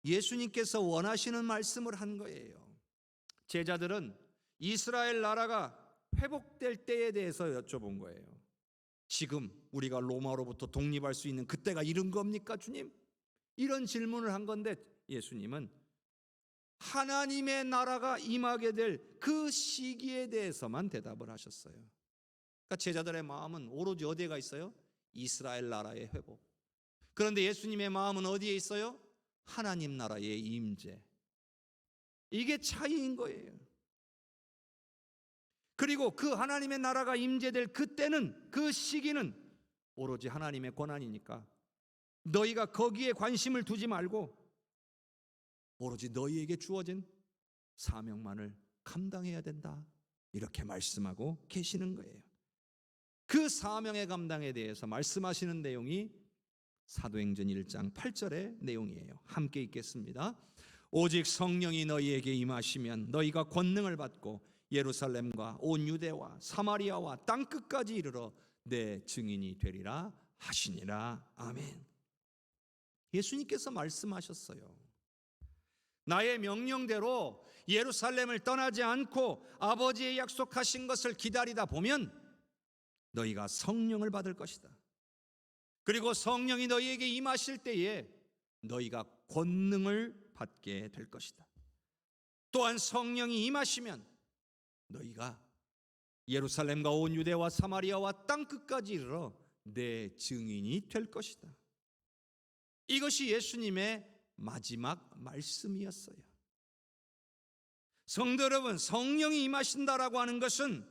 예수님께서 원하시는 말씀을 한 거예요. 제자들은 이스라엘 나라가 회복될 때에 대해서 여쭤본 거예요. 지금 우리가 로마로부터 독립할 수 있는 그때가 이른 겁니까, 주님? 이런 질문을 한 건데 예수님은 하나님의 나라가 임하게 될 그 시기에 대해서만 대답을 하셨어요. 그러니까 제자들의 마음은 오로지 어디에 가 있어요? 이스라엘 나라의 회복. 그런데 예수님의 마음은 어디에 있어요? 하나님 나라의 임재. 이게 차이인 거예요. 그리고 그 하나님의 나라가 임재될 그때는, 그 시기는 오로지 하나님의 권한이니까 너희가 거기에 관심을 두지 말고 오로지 너희에게 주어진 사명만을 감당해야 된다. 이렇게 말씀하고 계시는 거예요. 그 사명의 감당에 대해서 말씀하시는 내용이 사도행전 1장 8절의 내용이에요. 함께 읽겠습니다. 오직 성령이 너희에게 임하시면 너희가 권능을 받고 예루살렘과 온 유대와 사마리아와 땅끝까지 이르러 내 증인이 되리라 하시니라. 아멘. 예수님께서 말씀하셨어요. 나의 명령대로 예루살렘을 떠나지 않고 아버지의 약속하신 것을 기다리다 보면 너희가 성령을 받을 것이다. 그리고 성령이 너희에게 임하실 때에 너희가 권능을 받게 될 것이다. 또한 성령이 임하시면 너희가 예루살렘과 온 유대와 사마리아와 땅끝까지 이르러 내 증인이 될 것이다. 이것이 예수님의 마지막 말씀이었어요. 성도 여러분, 성령이 임하신다라고 하는 것은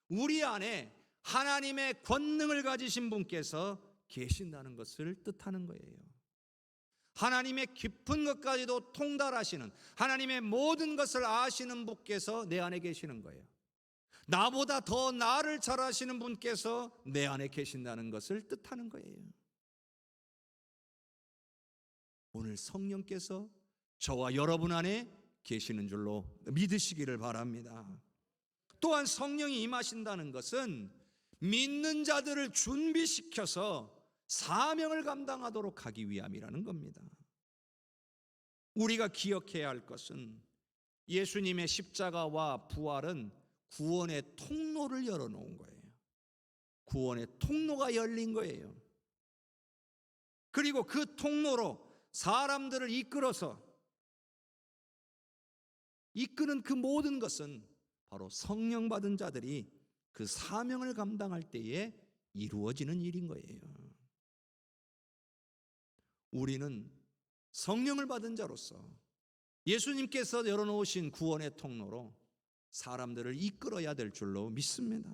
우리 안에 하나님의 권능을 가지신 분께서 계신다는 것을 뜻하는 거예요. 하나님의 깊은 것까지도 통달하시는, 하나님의 모든 것을 아시는 분께서 내 안에 계시는 거예요. 나보다 더 나를 잘 아시는 분께서 내 안에 계신다는 것을 뜻하는 거예요. 오늘 성령께서 저와 여러분 안에 계시는 줄로 믿으시기를 바랍니다. 또한 성령이 임하신다는 것은 믿는 자들을 준비시켜서 사명을 감당하도록 하기 위함이라는 겁니다. 우리가 기억해야 할 것은 예수님의 십자가와 부활은 구원의 통로를 열어놓은 거예요. 구원의 통로가 열린 거예요. 그리고 그 통로로 사람들을 이끄는 그 모든 것은 바로 성령 받은 자들이 그 사명을 감당할 때에 이루어지는 일인 거예요. 우리는 성령을 받은 자로서 예수님께서 열어놓으신 구원의 통로로 사람들을 이끌어야 될 줄로 믿습니다.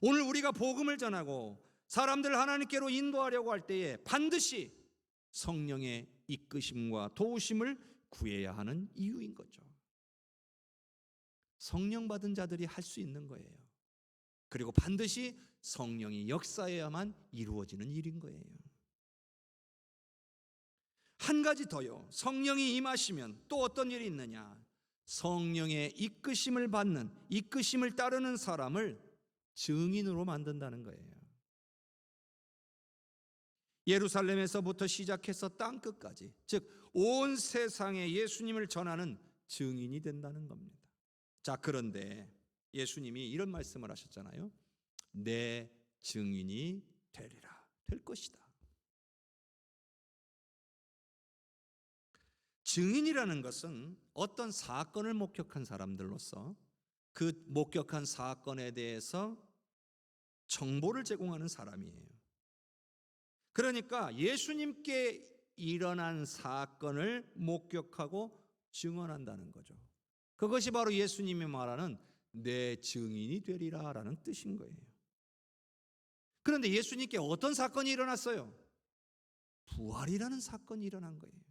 오늘 우리가 복음을 전하고 사람들을 하나님께로 인도하려고 할 때에 반드시 성령의 이끄심과 도우심을 구해야 하는 이유인 거죠. 성령 받은 자들이 할 수 있는 거예요. 그리고 반드시 성령이 역사해야만 이루어지는 일인 거예요. 한 가지 더요. 성령이 임하시면 또 어떤 일이 있느냐? 성령의 이끄심을 받는, 이끄심을 따르는 사람을 증인으로 만든다는 거예요. 예루살렘에서부터 시작해서 땅 끝까지, 즉 온 세상에 예수님을 전하는 증인이 된다는 겁니다. 자, 그런데 예수님이 이런 말씀을 하셨잖아요. 내 증인이 되리라, 될 것이다. 증인이라는 것은 어떤 사건을 목격한 사람들로서 그 목격한 사건에 대해서 정보를 제공하는 사람이에요. 그러니까 예수님께 일어난 사건을 목격하고 증언한다는 거죠. 그것이 바로 예수님이 말하는 내 증인이 되리라라는 뜻인 거예요. 그런데 예수님께 어떤 사건이 일어났어요? 부활이라는 사건이 일어난 거예요.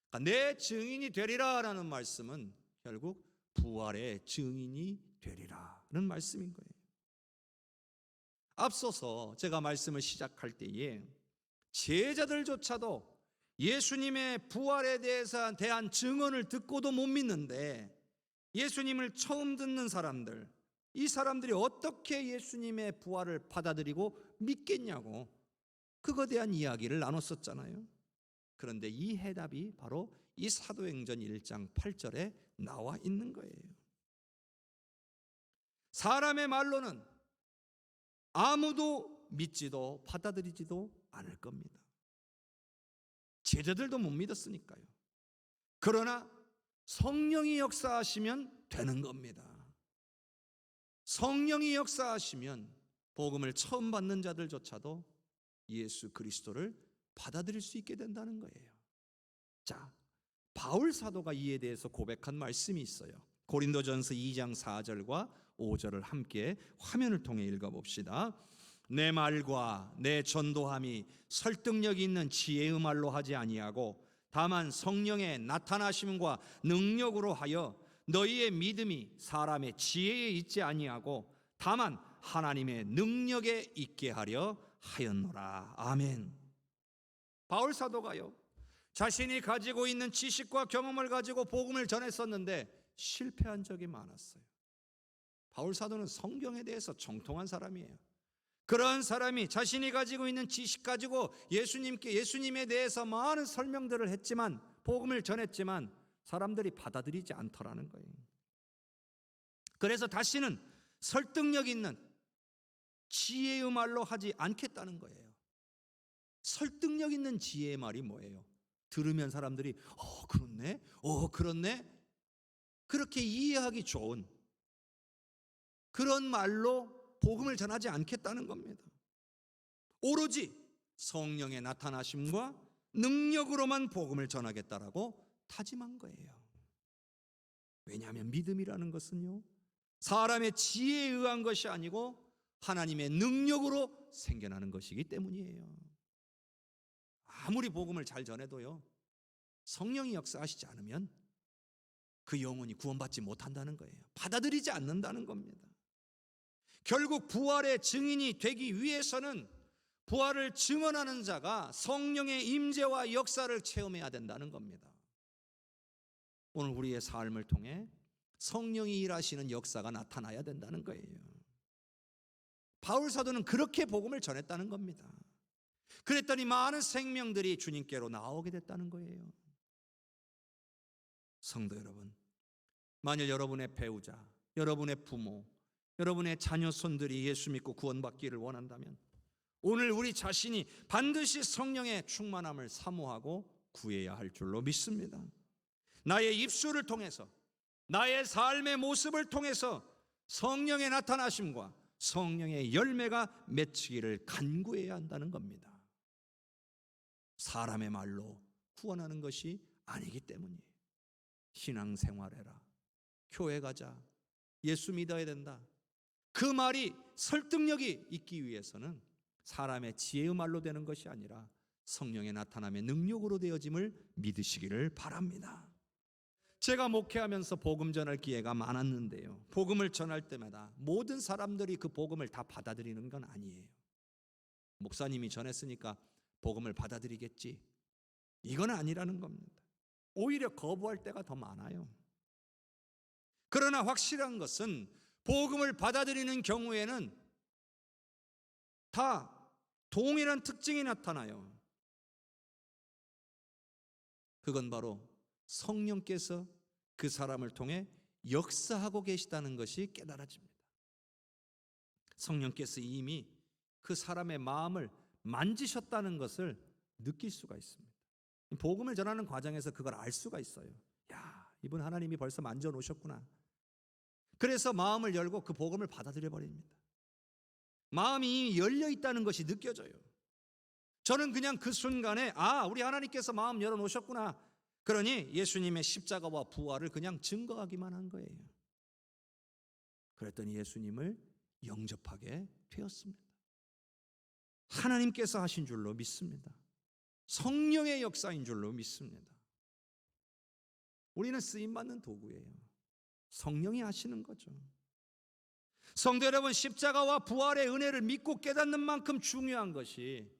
그러니까 내 증인이 되리라라는 말씀은 결국 부활의 증인이 되리라는 말씀인 거예요. 앞서서 제가 말씀을 시작할 때에 제자들조차도 예수님의 부활에 대한 증언을 듣고도 못 믿는데 예수님을 처음 듣는 사람들, 이 사람들이 어떻게 예수님의 부활을 받아들이고 믿겠냐고 그거에 대한 이야기를 나눴었잖아요. 그런데 이 해답이 바로 이 사도행전 1장 8절에 나와 있는 거예요. 사람의 말로는 아무도 믿지도 받아들이지도 않을 겁니다. 제자들도 못 믿었으니까요. 그러나 성령이 역사하시면 되는 겁니다. 성령이 역사하시면 복음을 처음 받는 자들조차도 예수 그리스도를 받아들일 수 있게 된다는 거예요. 자, 바울 사도가 이에 대해서 고백한 말씀이 있어요. 고린도전서 2장 4절과 5절을 함께 화면을 통해 읽어봅시다. 내 말과 내 전도함이 설득력 있는 지혜의 말로 하지 아니하고 다만 성령의 나타나심과 능력으로 하여 너희의 믿음이 사람의 지혜에 있지 아니하고 다만 하나님의 능력에 있게 하려 하였노라. 아멘. 바울 사도가요, 자신이 가지고 있는 지식과 경험을 가지고 복음을 전했었는데 실패한 적이 많았어요. 바울 사도는 성경에 대해서 정통한 사람이에요. 그런 사람이 자신이 가지고 있는 지식 가지고 예수님에 대해서 많은 설명들을 했지만, 복음을 전했지만 사람들이 받아들이지 않더라는 거예요. 그래서 다시는 설득력 있는 지혜의 말로 하지 않겠다는 거예요. 설득력 있는 지혜의 말이 뭐예요? 들으면 사람들이 그렇네, 그렇네, 그렇게 이해하기 좋은 그런 말로 복음을 전하지 않겠다는 겁니다. 오로지 성령의 나타나심과 능력으로만 복음을 전하겠다라고 다짐한 거예요. 왜냐하면 믿음이라는 것은요, 사람의 지혜에 의한 것이 아니고 하나님의 능력으로 생겨나는 것이기 때문이에요. 아무리 복음을 잘 전해도요, 성령이 역사하시지 않으면 그 영혼이 구원받지 못한다는 거예요. 받아들이지 않는다는 겁니다. 결국 부활의 증인이 되기 위해서는 부활을 증언하는 자가 성령의 임재와 역사를 체험해야 된다는 겁니다. 오늘 우리의 삶을 통해 성령이 일하시는 역사가 나타나야 된다는 거예요. 바울 사도는 그렇게 복음을 전했다는 겁니다. 그랬더니 많은 생명들이 주님께로 나오게 됐다는 거예요. 성도 여러분, 만일 여러분의 배우자, 여러분의 부모, 여러분의 자녀 손들이 예수 믿고 구원받기를 원한다면 오늘 우리 자신이 반드시 성령의 충만함을 사모하고 구해야 할 줄로 믿습니다. 나의 입술을 통해서, 나의 삶의 모습을 통해서 성령의 나타나심과 성령의 열매가 맺히기를 간구해야 한다는 겁니다. 사람의 말로 구원하는 것이 아니기 때문이에요. 신앙생활해라, 교회 가자, 예수 믿어야 된다, 그 말이 설득력이 있기 위해서는 사람의 지혜의 말로 되는 것이 아니라 성령의 나타남의 능력으로 되어짐을 믿으시기를 바랍니다. 제가 목회하면서 복음 전할 기회가 많았는데요, 복음을 전할 때마다 모든 사람들이 그 복음을 다 받아들이는 건 아니에요. 목사님이 전했으니까 복음을 받아들이겠지, 이건 아니라는 겁니다. 오히려 거부할 때가 더 많아요. 그러나 확실한 것은 복음을 받아들이는 경우에는 다 동일한 특징이 나타나요. 그건 바로 성령께서 그 사람을 통해 역사하고 계시다는 것이 깨달아집니다. 성령께서 이미 그 사람의 마음을 만지셨다는 것을 느낄 수가 있습니다. 복음을 전하는 과정에서 그걸 알 수가 있어요. 야, 이분 하나님이 벌써 만져 놓으셨구나. 그래서 마음을 열고 그 복음을 받아들여 버립니다. 마음이 열려 있다는 것이 느껴져요. 저는 그냥 그 순간에 우리 하나님께서 마음 열어 놓으셨구나, 그러니 예수님의 십자가와 부활을 그냥 증거하기만 한 거예요. 그랬더니 예수님을 영접하게 되었습니다. 하나님께서 하신 줄로 믿습니다. 성령의 역사인 줄로 믿습니다. 우리는 쓰임받는 도구예요. 성령이 하시는 거죠. 성도 여러분, 십자가와 부활의 은혜를 믿고 깨닫는 만큼 중요한 것이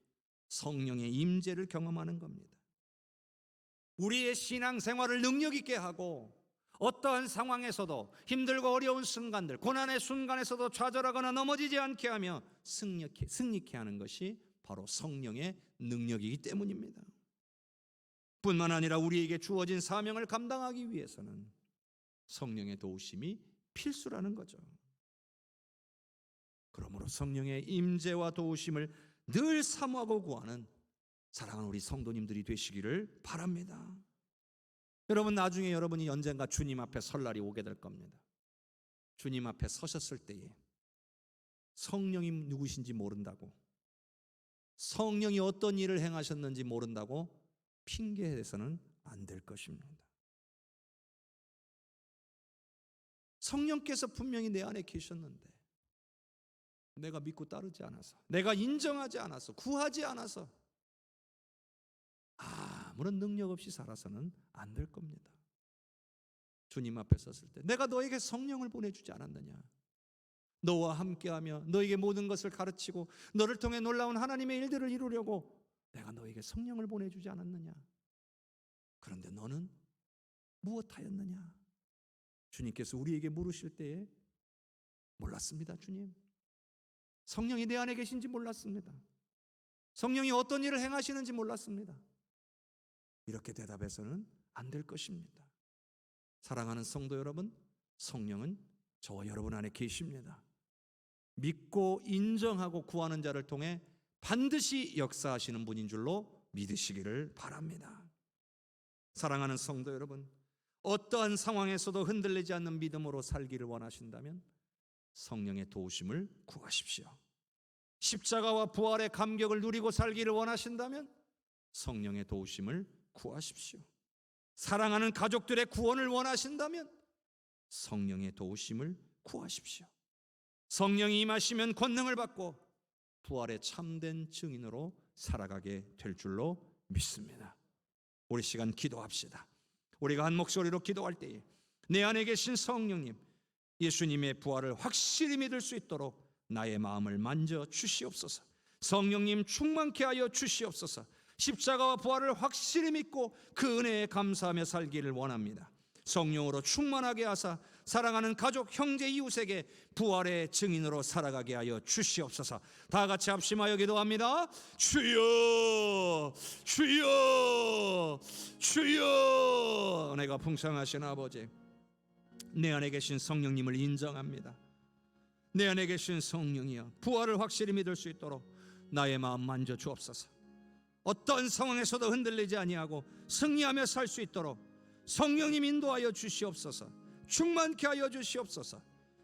성령의 임재를 경험하는 겁니다. 우리의 신앙생활을 능력 있게 하고 어떠한 상황에서도, 힘들고 어려운 순간들, 고난의 순간에서도 좌절하거나 넘어지지 않게 하며 승리케 하는 것이 바로 성령의 능력이기 때문입니다. 뿐만 아니라 우리에게 주어진 사명을 감당하기 위해서는 성령의 도우심이 필수라는 거죠. 그러므로 성령의 임재와 도우심을 늘 사모하고 구하는 사랑하는 우리 성도님들이 되시기를 바랍니다. 여러분, 나중에 여러분이 언젠가 주님 앞에 설 날이 오게 될 겁니다. 주님 앞에 서셨을 때에 성령이 누구신지 모른다고, 성령이 어떤 일을 행하셨는지 모른다고 핑계해서는 안 될 것입니다. 성령께서 분명히 내 안에 계셨는데 내가 믿고 따르지 않아서, 내가 인정하지 않아서, 구하지 않아서 아무런 능력 없이 살아서는 안 될 겁니다. 주님 앞에 섰을 때 내가 너에게 성령을 보내주지 않았느냐, 너와 함께하며 너에게 모든 것을 가르치고 너를 통해 놀라운 하나님의 일들을 이루려고 내가 너에게 성령을 보내주지 않았느냐, 그런데 너는 무엇하였느냐. 주님께서 우리에게 물으실 때에 몰랐습니다. 주님, 성령이 내 안에 계신지 몰랐습니다. 성령이 어떤 일을 행하시는지 몰랐습니다. 이렇게 대답해서는 안 될 것입니다. 사랑하는 성도 여러분, 성령은 저와 여러분 안에 계십니다. 믿고 인정하고 구하는 자를 통해 반드시 역사하시는 분인 줄로 믿으시기를 바랍니다. 사랑하는 성도 여러분, 어떠한 상황에서도 흔들리지 않는 믿음으로 살기를 원하신다면 성령의 도우심을 구하십시오. 십자가와 부활의 감격을 누리고 살기를 원하신다면 성령의 도우심을 구하십시오. 사랑하는 가족들의 구원을 원하신다면 성령의 도우심을 구하십시오. 성령이 임하시면 권능을 받고 부활의 참된 증인으로 살아가게 될 줄로 믿습니다. 우리 시간 기도합시다. 우리가 한 목소리로 기도할 때에 내 안에 계신 성령님, 예수님의 부활을 확실히 믿을 수 있도록 나의 마음을 만져 주시옵소서. 성령님 충만케 하여 주시옵소서. 십자가와 부활을 확실히 믿고 그 은혜에 감사하며 살기를 원합니다. 성령으로 충만하게 하사 사랑하는 가족, 형제, 이웃에게 부활의 증인으로 살아가게 하여 주시옵소서. 다 같이 합심하여 기도합니다. 주여, 주여, 주여. 내가 풍성하신 아버지, 내 안에 계신 성령님을 인정합니다. 내 안에 계신 성령이여, 부활을 확실히 믿을 수 있도록 나의 마음 만져 주옵소서. 어떤 상황에서도 흔들리지 아니하고 승리하며 살 수 있도록 성령님 인도하여 주시옵소서. 충만케 하여 주시옵소서.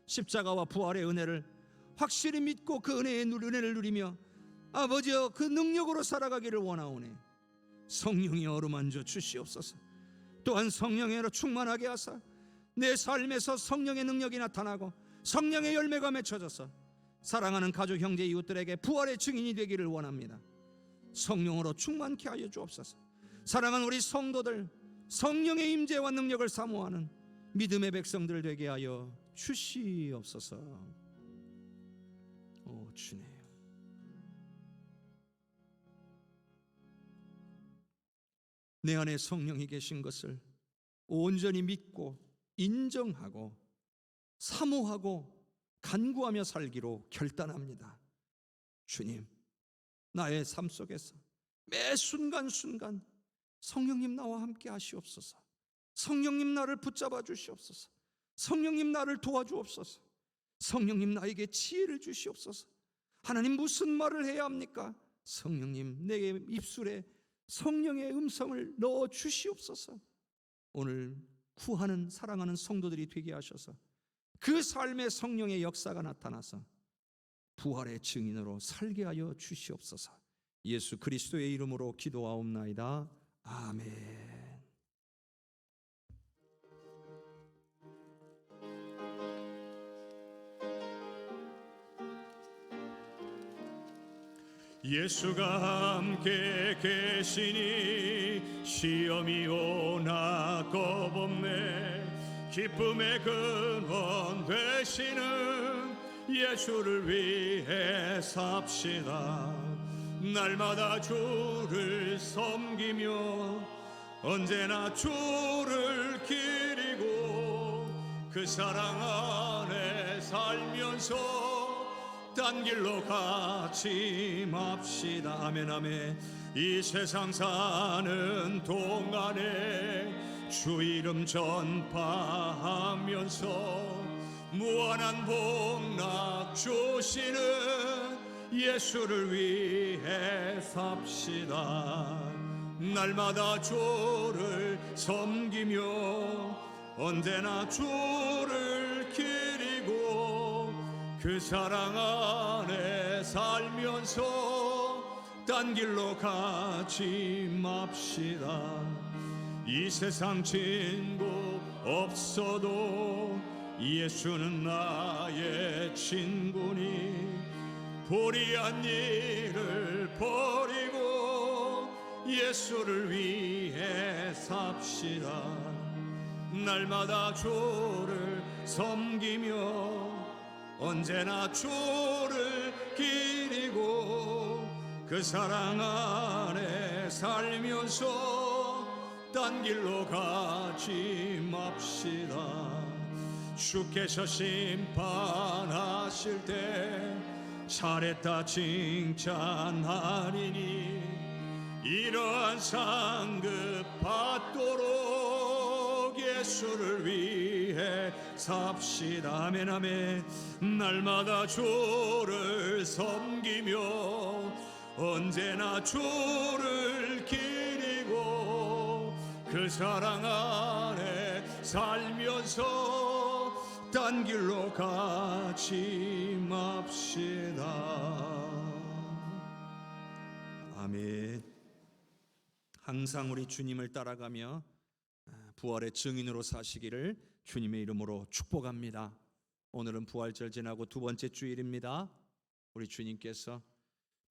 십자가와 부활의 은혜를 확실히 믿고 그 은혜를 누리며 아버지여 그 능력으로 살아가기를 원하오니 성령이 어루만져 주시옵소서. 또한 성령으로 충만하게 하사 내 삶에서 성령의 능력이 나타나고 성령의 열매가 맺혀져서 사랑하는 가족, 형제, 이웃들에게 부활의 증인이 되기를 원합니다. 성령으로 충만케 하여 주옵소서. 사랑하는 우리 성도들, 성령의 임재와 능력을 사모하는 믿음의 백성들 되게 하여 주시옵소서. 오 주님, 내 안에 성령이 계신 것을 온전히 믿고 인정하고 사모하고 간구하며 살기로 결단합니다. 주님, 나의 삶 속에서 매 순간순간 성령님 나와 함께 하시옵소서. 성령님 나를 붙잡아 주시옵소서. 성령님 나를 도와주옵소서. 성령님 나에게 지혜를 주시옵소서. 하나님, 무슨 말을 해야 합니까? 성령님, 내 입술에 성령의 음성을 넣어 주시옵소서. 오늘 구하는 사랑하는 성도들이 되게 하셔서 그 삶의 성령의 역사가 나타나서 부활의 증인으로 살게 하여 주시옵소서. 예수 그리스도의 이름으로 기도하옵나이다. 아멘. 예수가 함께 계시니 시험이 오나 겁없네. 기쁨의 근원 되시는 예수를 위해 삽시다. 날마다 주를 섬기며 언제나 주를 기리고 그 사랑 안에 살면서 딴 길로 가지 맙시다. 아멘 아멘. 이 세상 사는 동안에 주 이름 전파하면서 무한한 복락 주시는 예수를 위해 삽시다. 날마다 주를 섬기며 언제나 주를 기리고 그 사랑 안에 살면서 딴 길로 가지 맙시다. 이 세상 친구 없어도 예수는 나의 친구니 불의한 일을 버리고 예수를 위해 삽시다. 날마다 주를 섬기며 언제나 주를 기리고 그 사랑 안에 살면서 딴 길로 가지 맙시다. 주께서 심판하실 때 잘했다 칭찬하리니 이러한 상급 받도록 예수를 위해 삽시다. 아멘 아멘. 날마다 주를 섬기며 언제나 주를 기리고 그 사랑 안에 살면서 딴 길로 가지 맙시다. 아멘. 항상 우리 주님을 따라가며 부활의 증인으로 사시기를 주님의 이름으로 축복합니다. 오늘은 부활절 지나고 두 번째 주일입니다. 우리 주님께서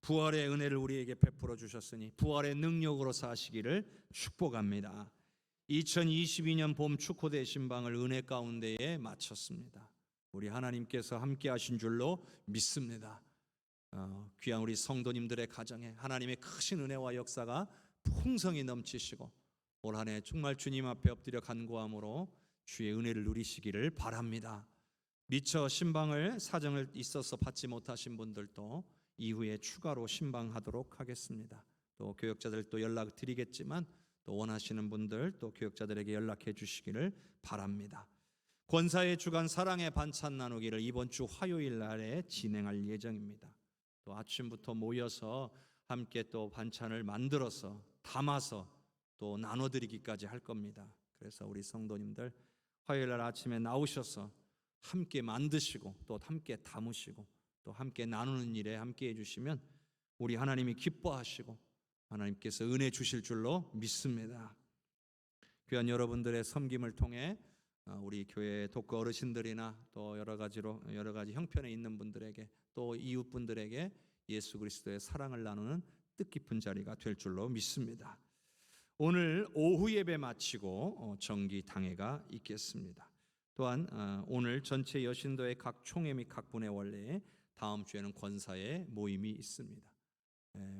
부활의 은혜를 우리에게 베풀어 주셨으니 부활의 능력으로 사시기를 축복합니다. 2022년 봄 축호 대신방을 은혜 가운데에 마쳤습니다. 우리 하나님께서 함께 하신 줄로 믿습니다. 귀한 우리 성도님들의 가정에 하나님의 크신 은혜와 역사가 풍성히 넘치시고 올 한 해 정말 주님 앞에 엎드려 간구함으로 주의 은혜를 누리시기를 바랍니다. 미처 신방을 사정을 있어서 받지 못하신 분들도 이후에 추가로 신방하도록 하겠습니다. 또 교역자들도 연락드리겠지만 또 원하시는 분들 또 교역자들에게 연락해 주시기를 바랍니다. 권사의 주간 사랑의 반찬 나누기를 이번 주 화요일 날에 진행할 예정입니다. 또 아침부터 모여서 함께 또 반찬을 만들어서 담아서 또 나눠드리기까지 할 겁니다. 그래서 우리 성도님들 화요일 날 아침에 나오셔서 함께 만드시고 또 함께 담으시고 또 함께 나누는 일에 함께 해주시면 우리 하나님이 기뻐하시고 하나님께서 은혜 주실 줄로 믿습니다. 귀한 여러분들의 섬김을 통해 우리 교회 독거 어르신들이나 또 여러 가지 형편에 있는 분들에게 또 이웃분들에게 예수 그리스도의 사랑을 나누는 뜻깊은 자리가 될 줄로 믿습니다. 오늘 오후 예배 마치고 정기 당회가 있겠습니다. 또한 오늘 전체 여신도의 각 총회 및 각 분의 원래에 다음 주에는 권사의 모임이 있습니다.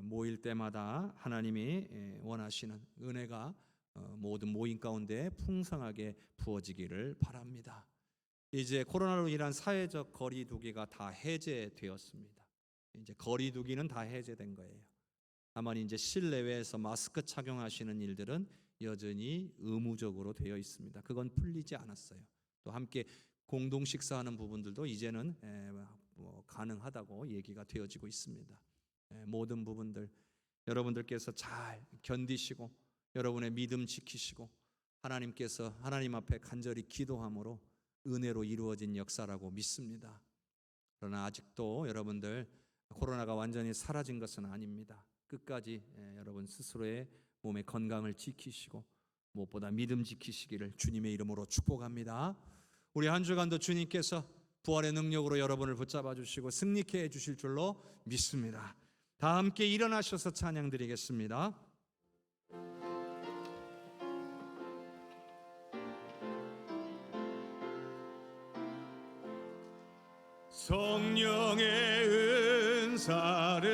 모일 때마다 하나님이 원하시는 은혜가 모든 모임 가운데 풍성하게 부어지기를 바랍니다. 이제 코로나로 인한 사회적 거리두기가 다 해제되었습니다. 이제 거리두기는 다 해제된 거예요. 다만 이제 실내외에서 마스크 착용하시는 일들은 여전히 의무적으로 되어 있습니다. 그건 풀리지 않았어요. 또 함께 공동 식사하는 부분들도 이제는 가능하다고 얘기가 되어지고 있습니다. 모든 부분들 여러분들께서 잘 견디시고 여러분의 믿음 지키시고 하나님께서 하나님 앞에 간절히 기도함으로 은혜로 이루어진 역사라고 믿습니다. 그러나 아직도 여러분들 코로나가 완전히 사라진 것은 아닙니다. 끝까지 여러분 스스로의 몸의 건강을 지키시고 무엇보다 믿음 지키시기를 주님의 이름으로 축복합니다. 우리 한 주간도 주님께서 부활의 능력으로 여러분을 붙잡아 주시고 승리케 해 주실 줄로 믿습니다. 다 함께 일어나셔서 찬양 드리겠습니다. 성령의 은사를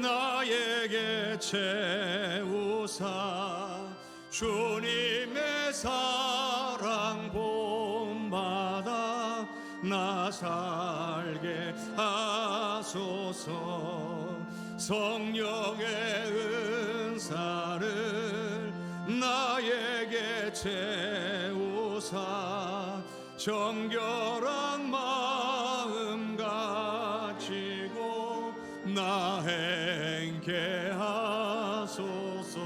나에게 채우사 주님의 사랑 본받아 나 살게 하소서. 성령의 은사를 나에게 채우사 정결한 마음 가지고 나 행케 하소서.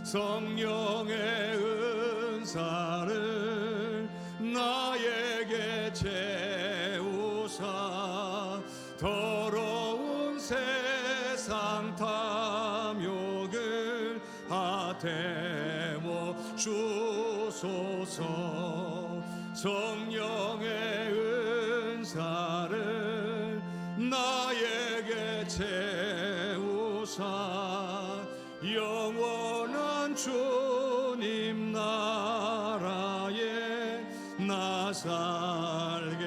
성령의 은사를 나에게 채우사 더러운 세상 탐욕을 아태모 주소서. 성령의 은사를 나에게 채우사 영원한 주님 나라에 나 살게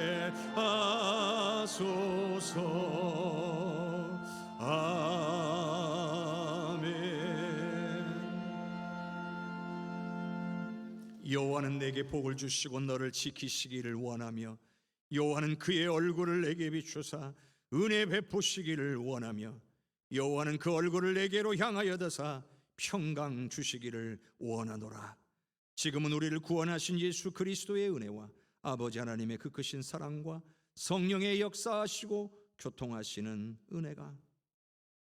하소서. 여호와는 내게 복을 주시고 너를 지키시기를 원하며 여호와는 그의 얼굴을 내게 비추사 은혜 베푸시기를 원하며 여호와는 그 얼굴을 내게로 향하여 드사 평강 주시기를 원하노라. 지금은 우리를 구원하신 예수 그리스도의 은혜와 아버지 하나님의 그 크신 사랑과 성령의 역사하시고 교통하시는 은혜가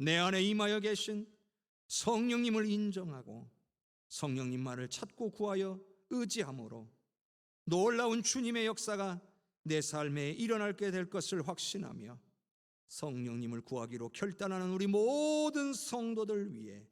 내 안에 임하여 계신 성령님을 인정하고 성령님 말을 찾고 구하여 의지함으로 놀라운 주님의 역사가 내 삶에 일어나게 될 것을 확신하며 성령님을 구하기로 결단하는 우리 모든 성도들 위해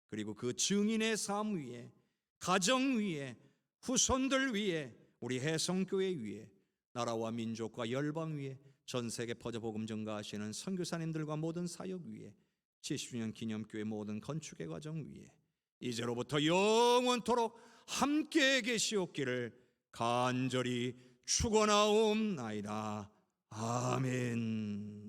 그리고 그 증인의 삶 위에 가정 위에 후손들 위에 우리 해성교회 위에 나라와 민족과 열방 위에 전 세계 퍼져 복음 전가하시는 선교사님들과 모든 사역 위에 70주년 기념교회 모든 건축의 과정 위에 이제로부터 영원토록 함께 계시옵기를 간절히 축원하옵나이다. 아멘.